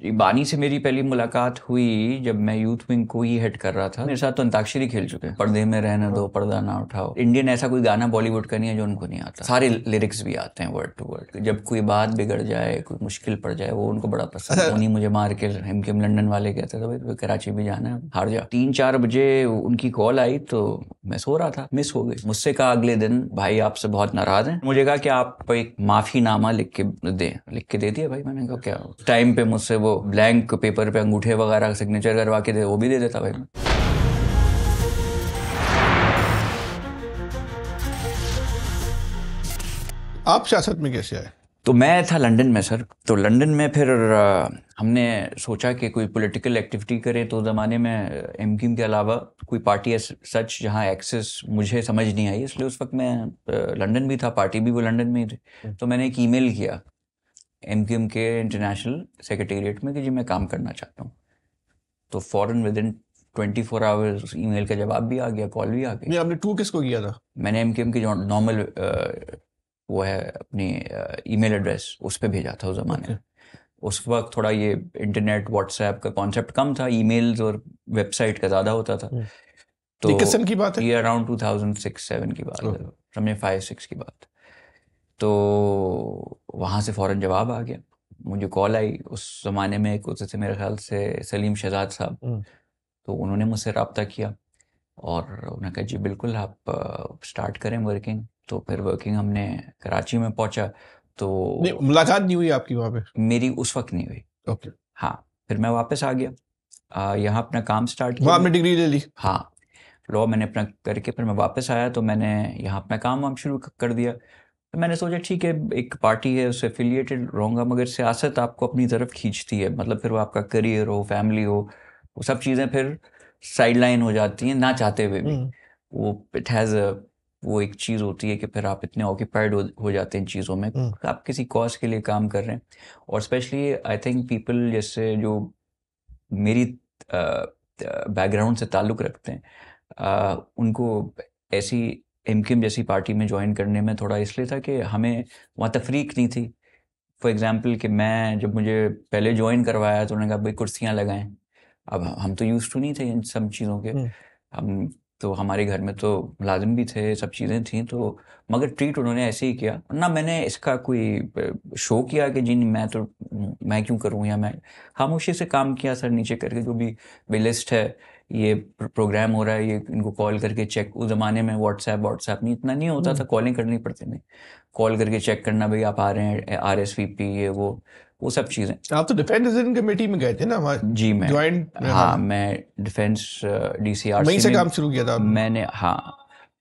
बानी से मेरी पहली मुलाकात हुई जब मैं यूथ विंग को ही हेड कर रहा था। मेरे साथ तो अंताक्षरी खेल चुके हैं, पर्दे में रहने दो, पर्दा ना उठाओ। इंडियन ऐसा कोई गाना बॉलीवुड का नहीं है जो उनको नहीं आता, सारे लिरिक्स भी आते हैं वर्ड टू वर्ड। जब कोई बात बिगड़ जाए, कोई मुश्किल पड़ जाए, वो उनको बड़ा पसंद है। उन्हीं मुझे मार के एमकेएम लंदन वाले कहते थे भाई कराची भी जाना है, हार जा। 3-4 बजे उनकी कॉल आई तो मैं सो रहा था, मिस हो गई। मुझसे कहा अगले दिन भाई आपसे बहुत नाराज हैं। मुझे कहा कि आप एक माफीनामा लिख के दें। लिख के दे दिया भाई। मैंने कहा क्या टाइम पे मुझसे वो ब्लैंक पेपर पे अंगूठे वगैरह सिग्नेचर करवा के दे, वो भी दे देता भाई मैं। आप सियासत में कैसे आए? तो मैं था लंदन में सर। तो लंदन में फिर हमने सोचा कि कोई पॉलिटिकल एक्टिविटी करें। तो ज़माने में एमक्यूएम के अलावा कोई पार्टी सच जहां एक्सेस मुझे समझ नहीं आई, इसलिए उस वक्त मैं लंदन भी था, पार्टी भी वो लंदन में ही थी। तो मैंने एक ईमेल किया एमक्यूएम के इंटरनेशनल सेक्रेटेरिएट में कि जी मैं काम करना चाहता हूँ। तो फ़ौरन विदिन 24 आवर्स ईमेल का जवाब भी आ गया, कॉल भी आ गई। आपने टू किसको किया था? मैंने एमक्यूएम की जो नॉर्मल वो है अपनी ईमेल एड्रेस, उस पर भेजा था उस ज़माने में। उस वक्त थोड़ा ये इंटरनेट व्हाट्सएप का कॉन्सेप्ट कम था, ईमेल्स और वेबसाइट का ज़्यादा होता था। तो ये किस सन की बात है? ये अराउंड 2006-07 की बात है, समझे 5-6 की बात। तो वहाँ से फ़ौरन जवाब आ गया। मुझे कॉल आई। उस ज़माने में एक होते थे मेरे ख्याल से सलीम शहजाद साहब, तो उन्होंने मुझसे रब्ता किया और उन्होंने कहा जी बिल्कुल आप स्टार्ट करें वर्किंग। तो फिर वर्किंग हमने कराची में पहुंचा। तो मुलाकात नहीं हुई आपकी वहाँ पे? मेरी उस वक्त नहीं हुई। ओके। हाँ, फिर मैं वापस आ गया, यहाँ अपना काम स्टार्ट किया। वहाँ आपने डिग्री ले ली? हाँ, लॉ मैंने अपना करके फिर मैं वापस आया। तो मैंने यहाँ अपना काम वाम शुरू कर दिया। तो मैंने सोचा ठीक है एक पार्टी है उससे एफिलिएटेड रहूँगा, मगर सियासत आपको अपनी तरफ खींचती है। मतलब फिर वो आपका करियर हो, फैमिली हो, वो सब चीज़ें फिर साइडलाइन हो जाती हैं ना चाहते हुए भी। वो इट हैज़ वो एक चीज़ होती है कि फिर आप इतने ऑक्यूपाइड हो जाते हैं इन चीज़ों में, आप किसी कॉज के लिए काम कर रहे हैं। और स्पेशली आई थिंक पीपल जैसे जो मेरी बैकग्राउंड से ताल्लुक़ रखते हैं, उनको ऐसी एमक्यूएम जैसी पार्टी में ज्वाइन करने में थोड़ा इसलिए था कि हमें वहाँ तफरीक नहीं थी। फॉर एग्जांपल कि मैं जब मुझे पहले ज्वाइन करवाया तो उन्होंने कहा भाई कुर्सियाँ लगाएं। अब हम तो यूज़ टू नहीं थे इन सब चीज़ों के। हम तो हमारे घर में तो मुलाजिम भी थे, सब चीज़ें थीं। तो मगर ट्रीट उन्होंने ऐसे ही किया, ना मैंने इसका कोई शो किया कि जी मैं क्यों करूँ, या मैं खामोशी से काम किया सर नीचे करके। जो भी लिस्ट है, ये प्रोग्राम हो रहा है, ये इनको कॉल करके चेक। उस ज़माने में व्हाट्सएप नहीं इतना नहीं होता था, कॉलिंग करनी पड़ती थी, कॉल करके चेक करना भाई आप आ रहे हैं, RSVP ये वो सब चीज़ें। आप तो डिफेंस डिसीजन कमेटी में गए थे ना? जी मैं ज्वाइंट। हाँ, मैं डिफेंस DCRC वहीं से में काम शुरू किया था आपने? मैंने। हाँ,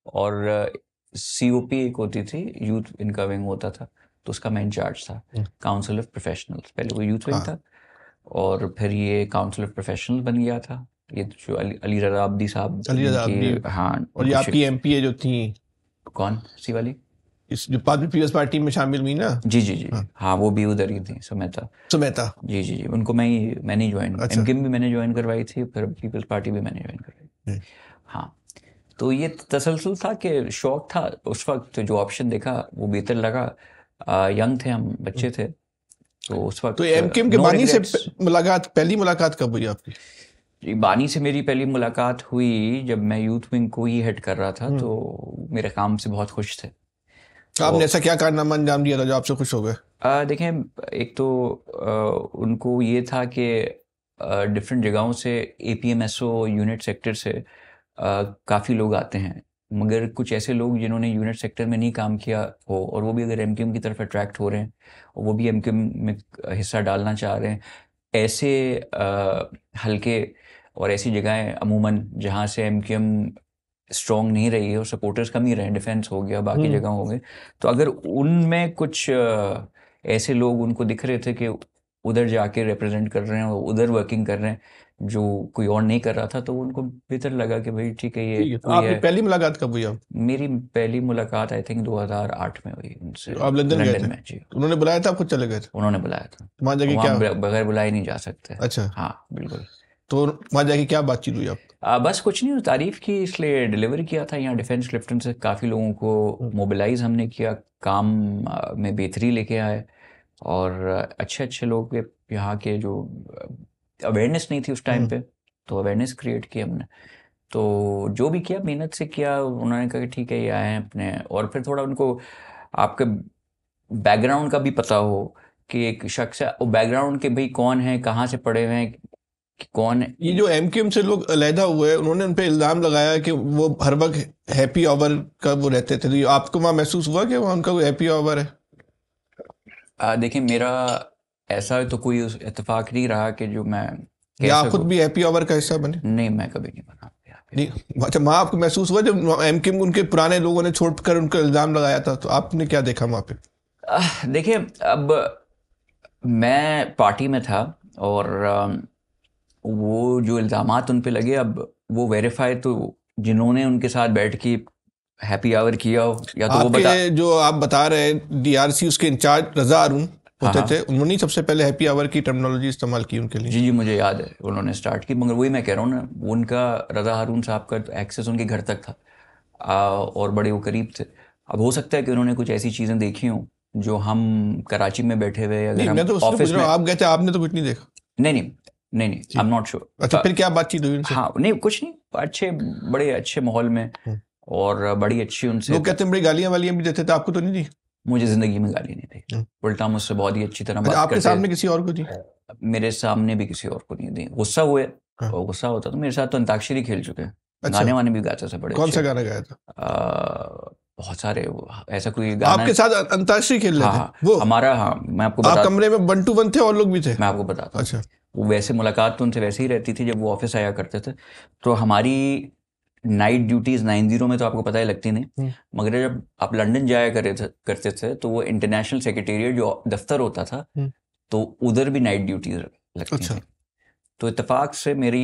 और COP एक होती थी, यूथ इनकमिंग होता था, तो उसका मैं इंचार्ज था। काउंसिल ऑफ प्रोफेशनल्स, पहले वो यूथ विंग था और फिर ये काउंसिल ऑफ प्रोफेशनल्स बन गया था। ये जो अली रज़ा अब्दी साहब की। हाँ, और ये आपकी MP जो थी, कौन सी वाली? इस जो पीपल्स पार्टी में शामिल हुई ना? जी। हाँ, वो भी उधर ही थी, सुमेता। जी, उनको मैंने ज्वाइन, एमक्यूएम भी मैंने ज्वाइन करवाई थी, फिर पीपल्स पार्टी भी मैंने ज्वाइन करवाई। हाँ, तो ये तसलसल था कि शौक था उस वक्त, जो ऑप्शन देखा वो बेहतर लगा। यंग थे हम, बच्चे थे, तो उस वक्त। तो एमक्यूएम के बानी से पहली मुलाकात कब हुई आपकी? बानी से मेरी पहली मुलाकात हुई जब मैं यूथ विंग को ही हेड कर रहा था। तो मेरे काम से बहुत खुश थे। आपने ऐसा क्या कारनामा अंजाम दिया था जो आपसे खुश हो गए? देखें, एक तो उनको ये था कि डिफरेंट जगहों से APMSO यूनिट सेक्टर से काफ़ी लोग आते हैं, मगर कुछ ऐसे लोग जिन्होंने यूनिट सेक्टर में नहीं काम किया हो, और वो भी अगर एमक्यूएम की तरफ अट्रैक्ट हो रहे हैं और वो भी एमक्यूएम में हिस्सा डालना चाह रहे हैं, ऐसे हल्के और ऐसी जगहें अमूमन जहाँ से एमक्यूएम स्ट्रॉन्ग नहीं रही है और सपोर्टर्स कम ही रहे, डिफेंस हो गया, बाकी जगह हो गए, तो अगर उनमें कुछ ऐसे लोग उनको दिख रहे थे कि उधर जाके रिप्रेजेंट कर रहे हैं और उधर वर्किंग कर रहे हैं जो कोई और नहीं कर रहा था, तो उनको बेहतर लगा कि भाई ठीक है ये तो आपकी पहली मुलाकात कब हुई? मेरी पहली मुलाकात आई थिंक 2008 में हुई उनसे। आप लंदन में जी। उन्होंने बुलाया था, आपको चले गए थे? उन्होंने बुलाया था। वहाँ जाके क्या? बगैर बुलाए नहीं जा सकते। अच्छा। हाँ बिल्कुल। तो वहाँ जाके क्या बातचीत हुई आप? बस कुछ नहीं, तारीफ़ की, इसलिए डिलीवर किया था। यहाँ डिफेंस क्लिफ्टन से काफ़ी लोगों को मोबिलाइज हमने किया, काम में बेहतरी लेके आए और अच्छे लोग यहाँ के जो अवेयरनेस नहीं थी उस टाइम पे, तो अवेयरनेस क्रिएट की हमने। तो जो भी किया मेहनत से किया, उन्होंने कहा कि ठीक है ये आए हैं अपने, और फिर थोड़ा उनको आपके बैकग्राउंड का भी पता हो कि एक शख्स है वो बैकग्राउंड के भाई कौन है, कहाँ से पढ़े हुए हैं, कि कौन है। ये जो एमकेएम से लोग अलहदा हुए, उन्होंने उन पे इल्जाम लगाया कि वो हर वक्त हैप्पी आवर का वो रहते थे, तो ये आपको वहाँ महसूस हुआ कि वहाँ उनका कोई हैप्पी आवर है? देखिए मेरा ऐसा तो कोई इत्तेफाक नहीं रहा कि जो मैं या कह आप खुद सकूं। भी हैप्पी आवर का हिस्सा बने? नहीं, मैं कभी नहीं बना यहाँ पे। नहीं, अच्छा, वहाँ आपको महसूस हुआ जब एमकेएम उनके पुराने लोगों ने छोड़कर उनको इल्जाम लगाया था, तो आपने क्या देखा वहाँ पे? देखिए अब मैं पार्टी में था, और वो जो इल्ज़ामात उन पे लगे, अब वो वेरीफाई तो जिन्होंने उनके साथ बैठ के हैप्पी आवर किया हो, या तो वो बता। आपके जो आप बता रहे हैं डीआरसी, उसके इंचार्ज रजा अरुण हाँ होते हाँ थे, उन्होंने ही सबसे पहले हैप्पी आवर की टर्मिनोलॉजी इस्तेमाल की उनके लिए। जी जी, मुझे याद है उन्होंने स्टार्ट की, मगर वही मैं कह रहा हूँ ना, उनका रज़ा हारून साहब का एक्सेस उनके घर तक था, और बड़े वो करीब थे। अब हो सकता है कि उन्होंने कुछ ऐसी चीज़ें देखी हों जो हम कराची में बैठे हुए, अगर नहीं, हम मैं तो उससे पूछ ऑफिस रहा में। हूँ, आप गए थे, आपने तो कुछ नहीं देखा? नहीं नहीं नहीं नहीं, जी। I am not sure. अच्छा, फिर क्या बातचीत हुई उनसे? हाँ नहीं, कुछ नहीं, अच्छे, बड़े अच्छे माहौल में, और बड़ी अच्छी उनसे। लोग कहते हैं बड़ी गालियां वालियां भी देते थे, आपको तो नहीं दी? मुझे ज़िंदगी में गाली नहीं दी, उल्टा मुझसे बहुत ही अच्छी तरह अच्छा, बात आपके करते। सामने किसी और को दी? मेरे सामने भी किसी और को नहीं दी। गुस्सा हुए, हाँ। और गुस्सा होता तो मेरे साथ तो अंताक्षरी खेल चुके हैं, अच्छा, गाने वाने भी गाते थे बड़े कौन सा अच्छे। गाना गाया था? बहुत सारे, ऐसा कोई गाना। आपके साथ अंताक्षरी खेल रहे हाँ थे हाँ, वो? हमारा, हाँ मैं आपको आप बता, कमरे में 1 to 1 थे, और लोग भी थे? मैं आपको बताता हूँ। अच्छा। वो वैसे मुलाकात तो उनसे वैसे ही रहती थी जब वो ऑफिस आया करते थे, तो हमारी नाइट ड्यूटीज 90 में तो आपको पता ही लगती नहीं, मगर जब आप लंदन जाया करते थे तो वो इंटरनेशनल सेक्रेटेरिएट जो दफ्तर होता था, तो उधर भी नाइट ड्यूटीज लगती अच्छा। थी। तो इत्तेफाक से मेरी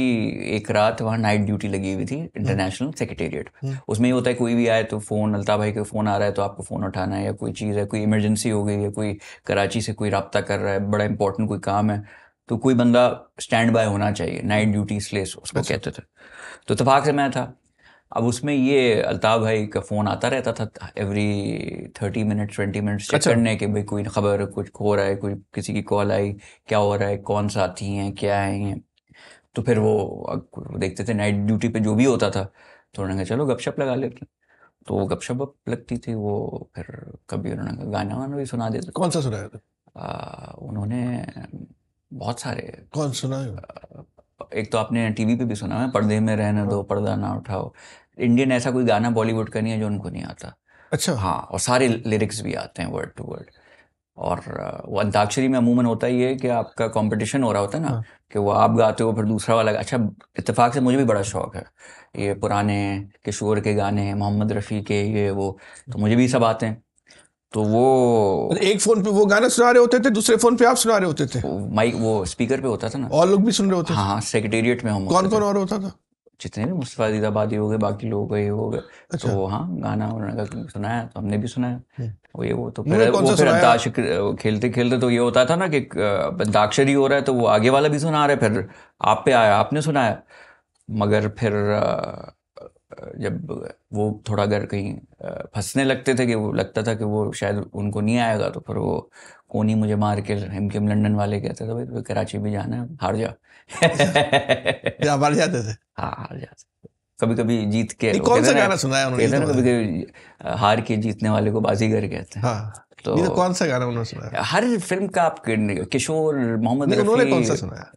एक रात वहाँ नाइट ड्यूटी लगी हुई थी इंटरनेशनल सेक्रेटेरिएट। उसमें ये होता है कोई भी आए तो फ़ोन, अल्ताफ़ भाई का फ़ोन आ रहा है तो आपको फ़ोन उठाना है, या कोई चीज़ है, कोई इमरजेंसी हो गई है, कोई कराची से कोई रब्ता कर रहा है, बड़ा इंपॉर्टेंट कोई काम है, तो कोई बंदा स्टैंड बाय होना चाहिए, नाइट ड्यूटी इसलिए उसको अच्छा। कहते थे। तो इत्तेफाक से मैं था। अब उसमें ये अल्ताफ़ भाई का फ़ोन आता रहता था एवरी 30 मिनट 20 मिनट्स, चेक अच्छा। करने के भाई कोई खबर, कुछ हो रहा है, कोई किसी की कॉल आई, क्या हो रहा है, कौन साथी हैं, क्या है ये। तो फिर वो देखते थे नाइट ड्यूटी पे जो भी होता था, तो उन्होंने कहा चलो गपशप लगा लेते हैं। तो वो गपशप लगती थी, वो फिर कभी उन्होंने कहा गाना वाना भी सुना देते थे। कौन सा सुनाया था? उन्होंने बहुत सारे, कौन सुना है? एक तो आपने टीवी पे भी सुना है, पर्दे में रहने दो, पर्दा ना उठाओ। इंडियन ऐसा कोई गाना बॉलीवुड का नहीं है जो उनको नहीं आता। अच्छा। हाँ, और सारे लिरिक्स भी आते हैं वर्ड टू वर्ड। और वो अंताक्षरी में अमूमन होता ही है कि आपका कंपटीशन हो रहा होता है ना, कि वो आप गाते हो फिर दूसरा वाला। अच्छा, इत्तेफाक से मुझे भी बड़ा शौक है ये पुराने किशोर के गाने, मोहम्मद रफ़ी के, ये वो, तो मुझे भी सब आते हैं। तो वो एक फोन पे वो गाना सुना रहे होते थे, दूसरे फोन पे आप सुना रहे होते थे? माइक, वो स्पीकर पे होता था ना। और लोग भी सुन रहे होते थे? हाँ हाँ, सेक्रेटेरिएट में हम होते कौन थे, कौन और होता था? जितने भी मुस्तफ़ा दीदाबादी हो गए, बाकी लोग गए हो गए। अच्छा। तो हाँ, गाना उन्होंने कहा सुनाया तो हमने भी सुनाया। वो तो उन्होंने फिर कौन वो सा फिर सुनाया? अंताक्षरी खेलते खेलते तो ये होता था ना कि अंताक्षरी हो रहा है तो वो आगे वाला भी सुना रहा है, फिर आप पे आया, आपने सुनाया। मगर फिर जब वो थोड़ा अगर कहीं फंसने लगते थे, कि वो लगता था कि वो शायद उनको नहीं आएगा, तो फिर वो कोनी मुझे मार के हिमकिम लंदन वाले कहते थे भाई तो कराची भी जाना है, हार जा। या बाहर जाते थे? हाँ, हार जा। कभी कभी जीत के नहीं, वो कौन कहते सा हैं ना, गाना सुनाया उन्होंने, ये कहते तो हैं ना कभी बताएं। कभी हार के जीतने वाले को बाजीगर कहते हैं। हाँ, तो नहीं तो कौन सा गाना उन्होंने सुनाया? हर फिल्म का आप किशोर, मोहम्मद नहीं, उन्होंने कौन सा रफ़ी, सुनाया?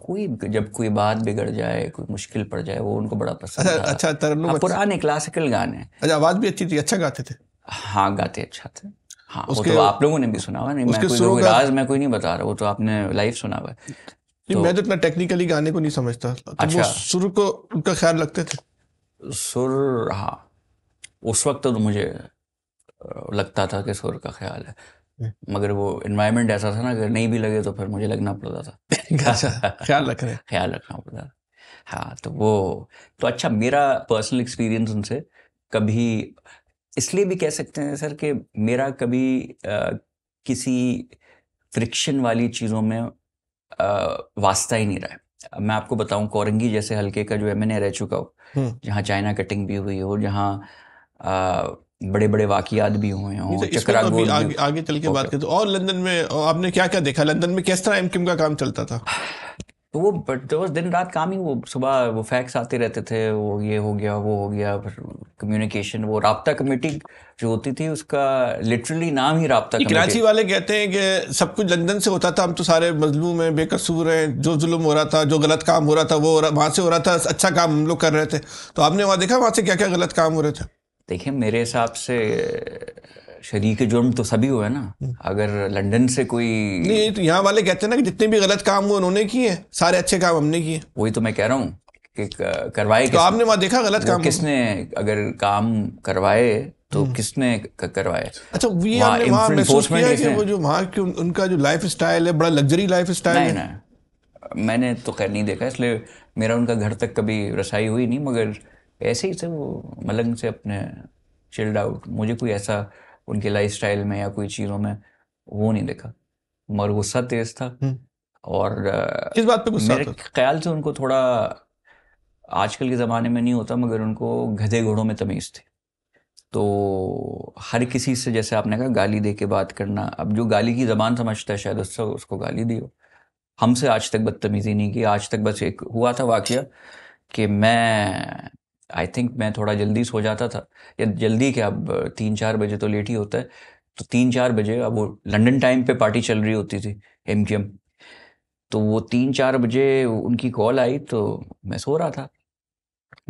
कोई जब कोई बात बिगड़ जाए, कोई मुश्किल पड़ जाए, वो उनको बड़ा पसंद अच्छा था। अच्छा, तरन्नुम हाँ, पुराने क्लासिकल गाने। अच्छा, आवाज भी अच्छी थी, अच्छा गाते थे? हाँ, गाते अच्छा थे। हाँ, वो उसके तो आप लोगों ने भी सुना हुआ, नहीं मैं उसके कोई सुरों कोई का। राज मैं कोई नहीं बता रहा, वो तो आपने लाइव सुना हुआ है। नहीं, तो मैं तो इतना टेक्निकली गाने को नहीं समझता, तो वो अच्छा, सुर को उनका ख्याल रखते थे? सुर, हाँ, उस वक्त तो मुझे लगता था कि सुर का ख्याल है, मगर वो इन्वायरमेंट ऐसा था ना, अगर नहीं भी लगे तो फिर मुझे लगना पड़ता था। अच्छा, ख्याल रख रहे हैं। ख्याल रखना पड़ता था। हाँ, तो वो तो अच्छा, मेरा पर्सनल एक्सपीरियंस उनसे कभी, इसलिए भी कह सकते हैं सर कि मेरा कभी किसी फ्रिक्शन वाली चीज़ों में वास्ता ही नहीं रहा है। अब मैं आपको बताऊं, कोरंगी जैसे हल्के का जो MNA रह चुका हो, जहाँ चाइना कटिंग भी हुई हो, जहाँ बड़े बड़े वाकियात भी हुए नहीं हों, तो इसमें चक्रा तो अभी गोल भी। आगे चल के बात ओके। करते हैं। और लंदन में आपने क्या क्या देखा, लंदन में किस तरह एमक्यूएम का काम चलता था? तो वो बट वो दिन रात काम ही, वो सुबह वो फैक्स आते रहते थे, वो ये हो गया वो हो गया, फिर कम्युनिकेशन, वो राब्ता कमेटी जो होती थी उसका लिटरली नाम ही राब्ता ये कमेटी। कराची वाले कहते हैं कि सब कुछ लंदन से होता था, हम तो सारे मजलूम हैं, बेकसूर हैं, जो जुल्म हो रहा था, जो गलत काम हो रहा था वो वहां से हो रहा था, अच्छा काम हम लोग कर रहे थे। तो आपने वहां देखा वहां से क्या क्या गलत काम हो रहे थे? देखिए मेरे हिसाब से शरीक जुर्म तो सभी हुए ना। अगर लंदन से कोई, नहीं, तो यहाँ वाले कहते हैं ना कि जितने भी गलत काम हुए उन्होंने किए हैं, सारे अच्छे काम हमने किए। वही तो मैं कह रहा हूँ कि करवाए तो किसने? आपने वहां देखा गलत वो काम? किसने अगर काम करवाए तो किसने करवाए? अच्छा, ये वहाँ आपने वहां महसूस इन्फोर्समेंट किया कि किसने? वो जो वहाँ की उनका जो लाइफ स्टाइल है, बड़ा लग्जरी लाइफ स्टाइल नहीं है? नहीं, मैंने तो खैर नहीं देखा, इसलिए मेरा उनका घर तक कभी रसाई हुई नहीं, मगर ऐसे ही थे वो मलंग से अपने चिल्ड आउट। मुझे कोई ऐसा उनके लाइफ स्टाइल में या कोई चीज़ों में वो नहीं देखा, मगर गुस्सा तेज था। और किस बात पे गुस्सा मेरे आता था? ख्याल से उनको थोड़ा, आजकल के ज़माने में नहीं होता, मगर उनको गधे घोड़ों में तमीज़ थी। तो हर किसी से, जैसे आपने कहा, गाली दे के बात करना, अब जो गाली की ज़बान समझता है शायद उससे उसको गाली दी हो। हमसे आज तक बदतमीज़ी नहीं की, आज तक। बस एक हुआ था वाकया कि मैं आई थिंक मैं थोड़ा जल्दी सो जाता था, या जल्दी क्या, अब 3-4 बजे तो लेट ही होता है। तो 3-4 बजे, अब वो लंदन टाइम पे पार्टी चल रही होती थी, एमक्यूएम। तो वो 3-4 बजे उनकी कॉल आई, तो मैं सो रहा था,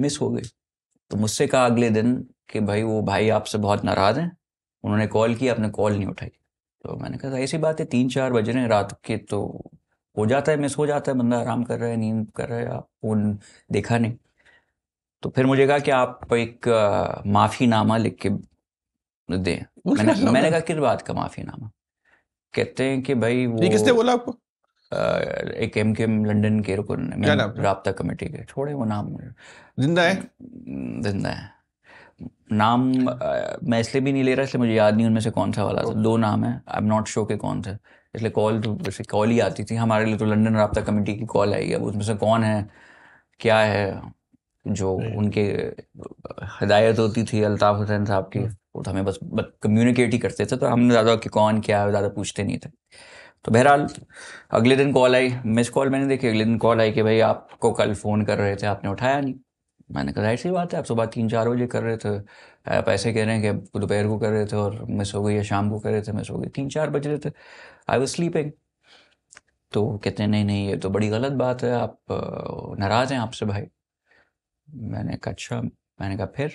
मिस हो गई। तो मुझसे कहा अगले दिन कि भाई वो भाई आपसे बहुत नाराज़ हैं, उन्होंने कॉल किया, आपने कॉल नहीं उठाई। तो मैंने कहा ऐसी बात है, 3-4 बज रहे हैं रात के, तो हो जाता है, मिस हो जाता है, बंदा आराम कर रहा है, नींद कर रहा है, आप फ़ोन देखा नहीं। तो फिर मुझे कहा कि आप एक माफ़ीनामा लिख के दें। वो मैंने क्या था मैंने उधर? कहा किस बात का माफ़ीनामा? कहते हैं कि भाई ये किसने वो बोला आपको? एक एमक्यूएम लंदन के रुकन क्या में नाम था? राब्ता कमेटी के, छोड़े वो नाम, जिंदा है? जिंदा है। नाम मैं इसलिए भी नहीं ले रहा, इसलिए मुझे याद नहीं उनमें से कौन सा वाला था। 2 नाम है, आई एम नॉट श्योर के कौन थे, इसलिए कॉल तो वैसे कॉल ही आती थी हमारे लिए, तो लंदन राब्ता कमेटी की कॉल आई है। अब उसमें से कौन है क्या है, जो उनके हिदायत होती थी अल्ताफ़ हुसैन साहब की, वो तो हमें बस कम्युनिकेट ही करते थे, तो हम ज़्यादा कि कौन क्या है ज़्यादा पूछते नहीं थे। तो बहरहाल अगले दिन कॉल आई, मिस कॉल मैंने देखी, अगले दिन कॉल आई कि भाई आपको कल फ़ोन कर रहे थे, आपने उठाया नहीं। मैंने कहा ऐसी बात है, आप सुबह 3-4 बजे कर रहे थे, आप ऐसे कह रहे हैं कि आप दोपहर को कर रहे थे और मिस हो गई, या शाम को कर रहे थे मिस हो गई, 3-4 बज रहे थे, आई वॉज स्लीपिंग। तो कहते हैं नहीं नहीं, ये तो बड़ी गलत बात है, आप नाराज़ हैं आपसे भाई। मैंने कहा अच्छा, मैंने कहा फिर?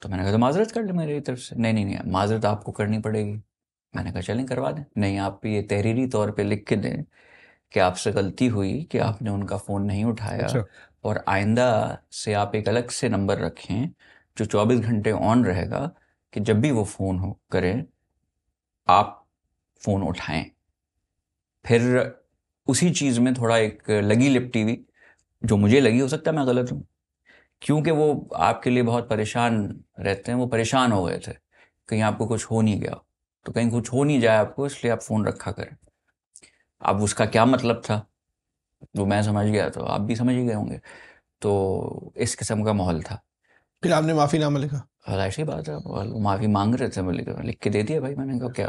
तो मैंने कहा तो माजरत कर ले मेरी तरफ से। नहीं नहीं नहीं, माजरत आपको करनी पड़ेगी। मैंने कहा चलें करवा दें। नहीं, आप ये तहरीरी तौर पे लिख के दें कि आपसे गलती हुई कि आपने उनका फ़ोन नहीं उठाया, अच्छा। और आइंदा से आप एक अलग से नंबर रखें जो 24 घंटे ऑन रहेगा, कि जब भी वो फ़ोन हो करें आप फ़ोन उठाएं। फिर उसी चीज़ में थोड़ा एक लगी लिपटी हुई, जो मुझे लगी, हो सकता है मैं गलत हूँ, क्योंकि वो आपके लिए बहुत परेशान रहते हैं, वो परेशान हो गए थे कहीं आपको कुछ हो नहीं गया, तो कहीं कुछ हो नहीं जाए आपको, इसलिए आप फ़ोन रखा करें। अब उसका क्या मतलब था वो मैं समझ गया, तो आप भी समझ ही गए होंगे। तो इस किस्म का माहौल था। फिर आपने माफीनामा लिखा? और ऐसी बात है, वो माफ़ी मांग रहे थे, मैं लिख के दे दिया भाई। मैंने कहा क्या,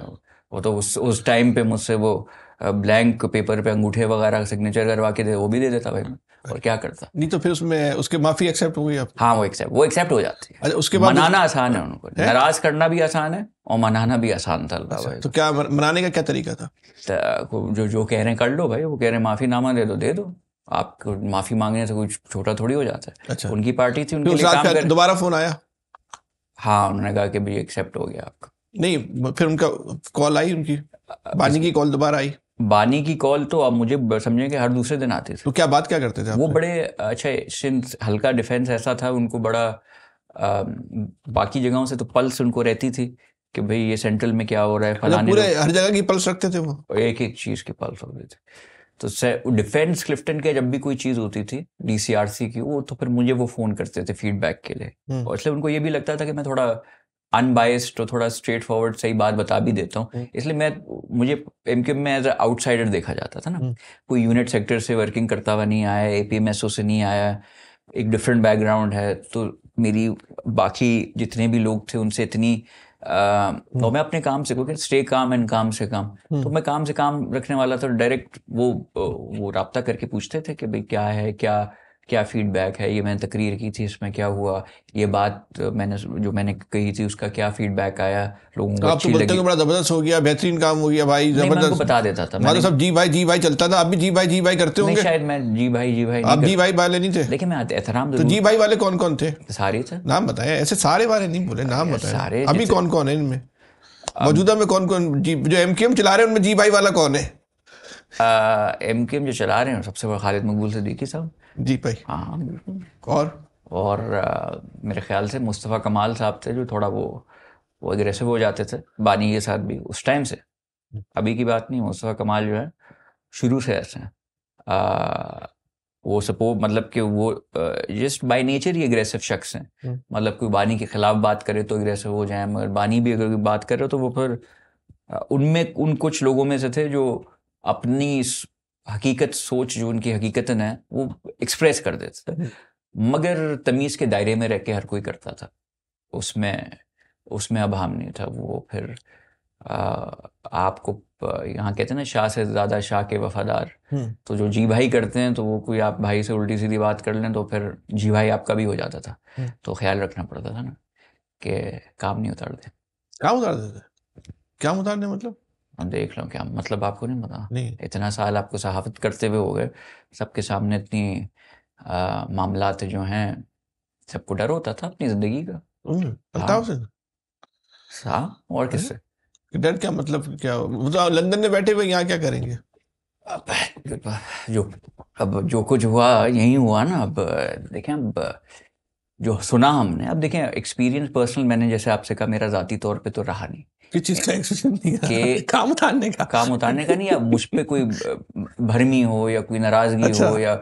वो तो उस टाइम पे मुझसे वो ब्लैंक पेपर पे अंगूठे वगैरह सिग्नेचर करवा के दे, वो भी दे देता भाई मैं, और क्या करता। नहीं तो फिर उसमें उसके माफी एक्सेप्ट हो गई आप? हाँ, वो एक्सेप्ट हो जाती है। अच्छा, उसके बाद मनाना आसान है उनको, है? नाराज करना भी आसान है और मनाना भी आसान था अल्लाह अच्छा, भाई। तो क्या मनाने का क्या तरीका था? तो जो कह रहे हैं कर लो भाई, वो कह रहे हैं माफ़ीनामा दे दो, दे दो। आपको माफ़ी मांगने से कुछ छोटा थोड़ी हो जाता है। अच्छा, उनकी पार्टी थी, फिर उनके उस लिए रात काम पे करे। दोबारा फोन आया? हाँ, उन्होंने कहा कि भाई एक्सेप्ट हो गया आपका। नहीं, फिर उनका कॉल आई, उनकी बानी की कॉल दोबारा आई? बानी की कॉल तो अब मुझे समझे कि हर दूसरे दिन आती थी। तो क्या बात क्या करते थे वो आपसे? बड़े अच्छा, सिंस हल्का डिफेंस ऐसा था उनको, बड़ा बाकी जगहों से तो पल्स उनको रहती थी कि भाई ये सेंट्रल में क्या हो रहा है, अच्छा, फलाने पूरे लोग, हर जगह की पल्स रखते थे वो? एक एक चीज़ की पल्स होती थी। तो डिफेंस क्लिफ्टन के जब भी कोई चीज़ होती थी डीसीआरसी की, वो तो फिर मुझे वो फ़ोन करते थे फीडबैक के लिए, और इसलिए उनको ये भी लगता था कि मैं थोड़ा अनबायस्ड और थोड़ा स्ट्रेट फॉरवर्ड सही बात बता भी देता हूँ, इसलिए मुझे एमक्यूएम में एज अ आउटसाइडर देखा जाता था ना। कोई यूनिट सेक्टर से वर्किंग करता हुआ नहीं आया, एपीएमएसओ से नहीं आया, एक डिफरेंट बैकग्राउंड है, तो मेरी बाकी जितने भी लोग थे उनसे इतनी और मैं अपने काम से, क्योंकि स्टे काम एंड काम से काम, तो मैं काम से काम रखने वाला था। डायरेक्ट वो राब्ता करके पूछते थे कि भाई क्या है, क्या क्या फीडबैक है, ये मैंने तकरीर की थी इसमें क्या हुआ, ये बात मैंने कही थी उसका क्या फीडबैक आया, लोगों को आप तो अच्छी बोलते लगी। हो बड़ा जबरदस्त हो गया, बेहतरीन काम हो गया भाई, नहीं, मैं उनको जबरदस्त। बता देता था। हमारा तो सब जी भाई चलता था, आप भी जी भाई करते नहीं, होंगे। शायद मैं जी भाई नहीं आप जी भाई वाले नहीं थे? देखिए मैं एहतराम तो जरूर, जी भाई वाले कौन कौन थे? सारे थे। नाम बताएं, ऐसे सारे वाले नहीं बोले, नाम बताएं। सारे अभी जितने कौन कौन है इनमें मौजूदा में, कौन कौन जी जो एमकेएम चला रहे हैं उनमें जी भाई वाला कौन है? एमकेएम जो चला रहे हैं सबसे बड़ा खालिद मकबूल सिद्दीकी साहब। जी भाई। हाँ बिल्कुल। और मेरे ख्याल से मुस्तफ़ा कमाल साहब थे जो थोड़ा वो अग्रेसिव हो जाते थे बानी के साथ भी उस टाइम से, अभी की बात नहीं। मुस्तफ़ा कमाल जो है शुरू से ऐसे हैं, वो सपोर्ट मतलब कि वो just by nature he aggressive शख्स हैं। मतलब कोई बानी के खिलाफ बात करे तो एग्रेसिव हो जाए, मगर बानी भी अगर कोई बात करे तो वो फिर उनमें उन कुछ लोगों में से थे जो अपनी हकीकत सोच जो उनकी हकीकतन है वो एक्सप्रेस कर देते थे, मगर तमीज़ के दायरे में रह के हर कोई करता था। उसमें अब हम नहीं था वो। फिर आपको यहाँ कहते हैं ना शाह से ज़्यादा शाह के वफादार, तो जो जी भाई करते हैं तो वो कोई आप भाई से उल्टी सीधी बात कर लें तो फिर जी भाई आपका भी हो जाता था। तो ख्याल रखना पड़ता था ना कि काम नहीं उतार दे। काम उतार देते? क्या उतारने मतलब? अब देख लो क्या मतलब, आपको नहीं पता? नहीं। इतना साल आपको सहाफत करते हुए हो गए, सबके सामने इतनी मामलात जो हैं, सबको डर होता था अपनी ज़िंदगी का। अल्ताफ से? हाँ, और किससे? डर क्या मतलब, क्या मतलब लंदन में बैठे हुए यहाँ क्या करेंगे? अब जो कुछ हुआ यही हुआ ना। अब देखें, अब जो सुना हमने, अब देखें एक्सपीरियंस पर्सनल मैंने जैसे आपसे कहा मेरा ज़ाती तौर पे तो रहा नहीं किस चीज़ का एक्सपीरियंस नहीं कि काम उतारने का नहीं, या मुझ पे कोई भरमी हो या कोई नाराज़गी अच्छा। हो या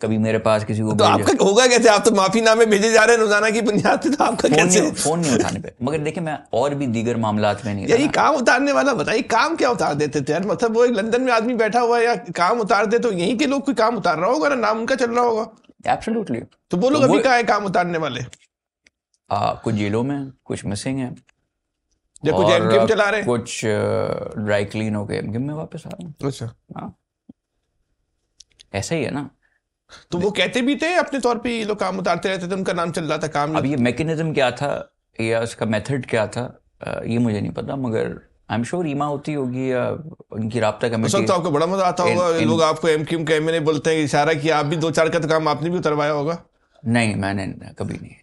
कभी मेरे पास किसी को तो आपका होगा कैसे? आप तो माफीनामे भेजे जा रहे हैं रोजाना की बुनियाद पे, तो आपका कैसे? फोन नहीं उठाने पे। मगर देखिए मैं और भी दीगर मामलात में नहीं यही काम उतारने वाला बताइए, काम क्या उतार देते थे यार? मतलब वो एक लंदन में आदमी बैठा हुआ है या काम उतार दे, तो यहीं के लोग कोई काम उतार रहा होगा ना, नाम उनका चल रहा होगा। एब्सोल्युटली। तो वो लोग अभी कहाँ है काम उतारने वाले? कुछ जेलों में, कुछ मिसिंग है, या कुछ एमकेएम चला रहे हैं, कुछ ड्राई क्लीन हो गए एमकेएम में वापस आ रहे हैं। अच्छा। हाँ, ऐसा ही है ना। तो वो कहते भी थे अपने तौर पे ये लोग काम उतारते रहते थे, उनका नाम चल रहा था काम। अब ये मैकेनिज्म क्या था या उसका मेथड क्या था, ये मुझे नहीं पता, मगर आई एम श्योर ईमा होती होगी या उनकी राब्ता कमेटी। तो आपको बड़ा मजा आता होगा, लोग आपको एमकेएम के एमएनए बोलते हैं, इशारा किया, आप भी दो चार का तो काम आपने भी उतरवाया होगा। नहीं, मैंने कभी नहीं।